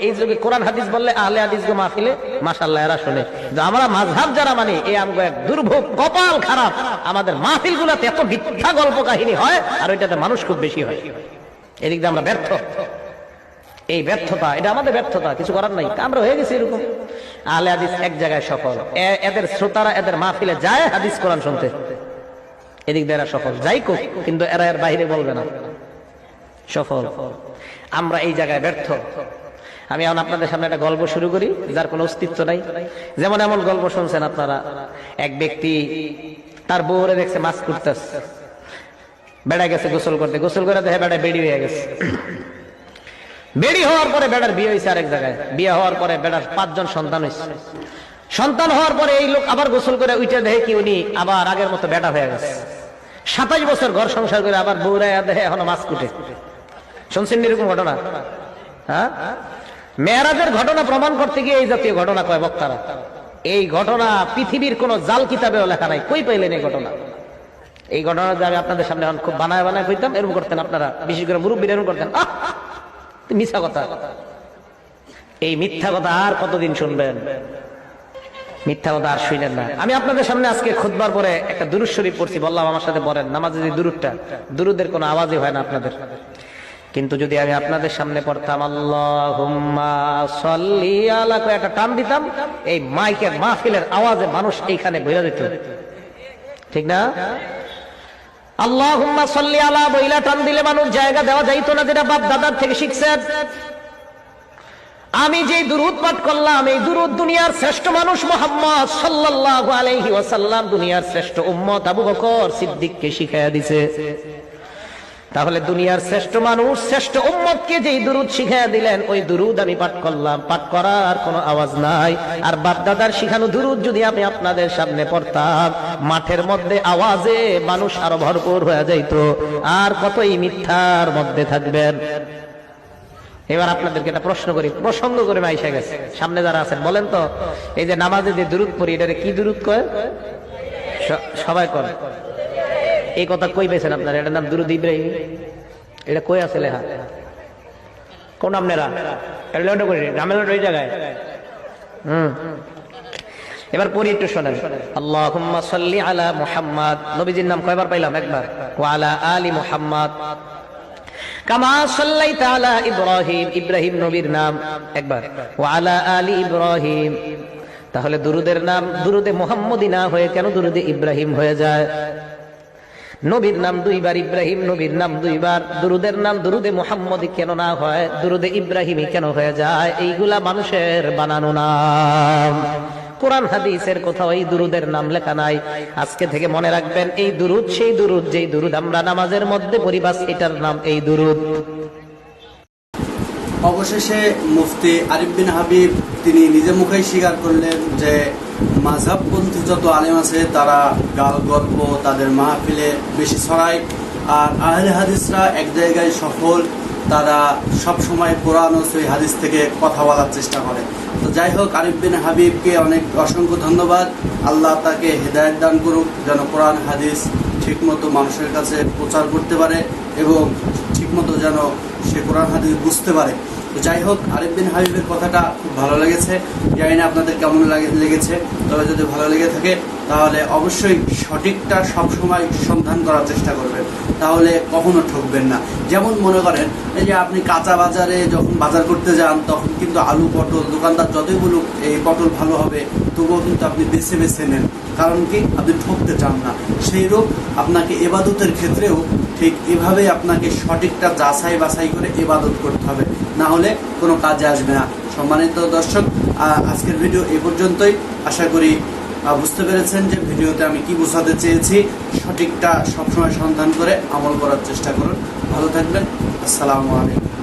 এই যুগে কোরআন হাদিস বললে আহলে হাদিস গো মাহফিলে মাশাআল্লাহ এরা শুনে। আমরা মাযহাব যারা মানি এই আমগো এক দুর্ভোগ, কপাল খারাপ। আমাদের মাহফিলগুলোতে এত মিথ্যা গল্প কাহিনী হয় আর ওইটাতে মানুষ খুব বেশি হয়। এদিক দিয়ে আমরা ব্যর্থ। এই ব্যর্থতা, এটা আমাদের ব্যর্থতা, কিছু করার নাই। আমরা হয়ে গেছি এরকম। আহলে হাদিস এক জায়গায় সফল, এদের শ্রোতারা এদের মাহফিলে যায় হাদিস কোরআন শুনতে, এদিক দিয়ে এরা সফল। যাই কোক, কিন্তু এরা এর বাইরে বলবে না সফল। আমরা এই জায়গায় ব্যর্থ। আমি এখন আপনাদের সামনে একটা গল্প শুরু করি যার কোনো অস্তিত্ব নাই। যেমন এমন গল্প শুনছেন আপনারা, এক ব্যক্তি তার বউরে দেখছে মাছ কুটতেছে, বেড়া গেছে গোসল করতে, গোসল করে দেখে বেড়া বেড়ি হয়ে গেছে। বেড়ি হওয়ার পরে বেড়ার বিয়ে হয়েছে আরেক জায়গায়, বিয়ে হওয়ার পরে বেড়ার 5 জন সন্তান হয়েছে। সন্তান হওয়ার পরে এই লোক আবার গোসল করে উঠে দেখে কি উনি আবার আগের মতো বেড়া হয়ে গেছে। 27 বছর ঘর সংসার করে আবার বউরা দেখে এখনো মাছ কুটে। শুনছেন এরকম ঘটনা? হ্যাঁ, মেরাজের ঘটনা প্রমাণ করতে গিয়ে এই জাতীয় ঘটনা কয় বক্তারা। এই ঘটনা পৃথিবীর কোন জাল কিতাবেও লেখা নাই। কই পাইলেন এই ঘটনা? এই ঘটনা যে আমি আপনাদের সামনে খুব বানায় বানায় কইতাম, এরকম করতেন আপনারা, বিশেষ করে মুরব্বীরা এরকম করতেন। মিথ্যা কথা। এই মিথ্যা কথা আর কতদিন শুনবেন? মিথ্যা কথা আর শুনেন না। আমি আপনাদের সামনে আজকে খুতবার পরে একটা দুরূদ শরীফ পড়ছি, বললাম আমার সাথে পড়েন। নামাজে যে দুরূদটা, দুরূদের কোনো আওয়াজই হয় না আপনাদের, কিন্তু যদি আমি আপনাদের সামনে পড়তাম আল্লাহুম্মা সাল্লি আলা, একটা টান দিতাম, এই মাইকের মাহফিলের আওয়াজে মানুষ এইখানে বইরা দিত, ঠিক না? আল্লাহুম্মা সাল্লি আলা বইলা টান দিলে মানুষ জায়গা দেওয়া যাইতো না, যেটা বাপ দাদার থেকে শিখছেন। আমি যে দুরূদ পাঠ করলাম, এই দুরূদ দুনিয়ার শ্রেষ্ঠ মানুষ মুহাম্মদ সাল্লাল্লাহু আলাইহি ওয়াসাল্লাম, দুনিয়ার শ্রেষ্ঠ উম্মত আবু বকর সিদ্দিককে শিখাইয়া দিয়েছে। তাহলে দুনিয়ার শ্রেষ্ঠ মানুষ, শ্রেষ্ঠ উম্মতকে যেই দুরূদ শিখাইয়া দিলেন, ওই দুরূদ আমি পাঠ করলাম। পাঠ করার কোনো আওয়াজ নাই। আর বাপ দাদার শিখানো দুরূদ যদি আমি আপনাদের সামনে পড়তাম, মাঠের মধ্যে আওয়াজে মানুষ আরো ভরপুর হয়ে যাইত। আর কতই মিথ্যার মধ্যে থাকবেন। এবার আপনাদেরকে একটা প্রশ্ন করি, প্রসঙ্গ করে মাইশা গেছে, সামনে যারা আছেন বলেন তো, এই যে নামাজে যে দুরূদ পড়ি, এটারে কি দুরূদ কয়? সবাই কয়। এই কথা কই পেয়েছেন আপনারা? এটার নাম দুরূদ ইব্রাহিম। এটা কই আছে লেখা? কোন আপনারা ওই জায়গায়? এবার পড়ি, একটু শোনেন। আল্লাহুম্মা সাল্লি আলা মুহাম্মাদ, নবীজির নাম কয়বার পাইলাম? একবার। ওয়া আলা আলি মুহাম্মাদ কামা সাল্লাইতা আলা ইব্রাহিম, ইব্রাহিম নবীর নাম, একবার। ওয়া আলা আলি ইব্রাহিম। তাহলে দুরূদের নাম দুরূদে মুহাম্মদি না হয়ে কেন দুরূদে ইব্রাহিম হয়ে যায়? নবীর নাম 2 বার, ইব্রাহিম নবীর নাম 2 বার, দুরূদের নাম দুরূদে মুহাম্মদি কেন না হয়, দুরূদে ইব্রাহিমই কেন হয়ে যায়? এইগুলা মানুষের বানানো নাম। কোরআন হাদিসের কোথাও এই দুরূদের নাম লেখা নাই। আজকে থেকে মনে রাখবেন, এই দুরূদ সেই দুরূদ যেই দুরূদ আমরা নামাজের মধ্যে পড়ি, বাস এটার নাম এই দুরূদ। অবশেষে মুফতি আরিফ বিন হাবিব তিনি নিজে মুখেই স্বীকার করলেন যে মাযহাবপন্থী যত আলেম আছে তারা গাল গল্প তাদের মাহফিলে বেশি ছড়ায়, আর আহলে হাদিসরা এক জায়গায় সফল, তারা সব সময় কোরআন ও সহিহ হাদিস থেকে কথা বলার চেষ্টা করে। তো যাই হোক, আরিফ বিন হাবিবকে অনেক অসংখ্য ধন্যবাদ। আল্লাহ তাকে হেদায়েত দান করুক, যেন কোরআন হাদিস ঠিকমতো মানুষের কাছে প্রচার করতে পারে এবং ঠিকমতো যেন সে কোরআন হাদিস বুঝতে পারে। তো যাই হোক, আরিফ বিন হাবিবের কথাটা খুব ভালো লেগেছে। জানি না আপনাদের কেমন লেগেছে, তবে যদি ভালো লেগে থাকে তাহলে অবশ্যই সঠিকটা সবসময় সন্ধান করার চেষ্টা করবেন, তাহলে কখনো ঠকবেন না। যেমন মনে করেন, এই যে আপনি কাঁচা বাজারে যখন বাজার করতে যান, তখন কিন্তু আলু পটল দোকানদার যতই বলুক এই পটল ভালো হবে, তবুও কিন্তু আপনি বেছে বেছে নেন, কারণ কি? আপনি ঠকতে চান না। সেইরূপ আপনাকে ইবাদতের ক্ষেত্রেও ঠিক এভাবেই আপনাকে সঠিকটা যাচাই বাছাই করে ইবাদত করতে হবে, না হলে কোনো কাজে আসবে না। সম্মানিত দর্শক, আজকের ভিডিও এই পর্যন্তই। আশা করি বুঝতে পেরেছেন যে ভিডিওতে আমি কি বোঝাতে চেয়েছি। সঠিকটা সবসময় সন্ধান করে আমল করার চেষ্টা করুন। ভালো থাকবেন। আসসালামু আলাইকুম।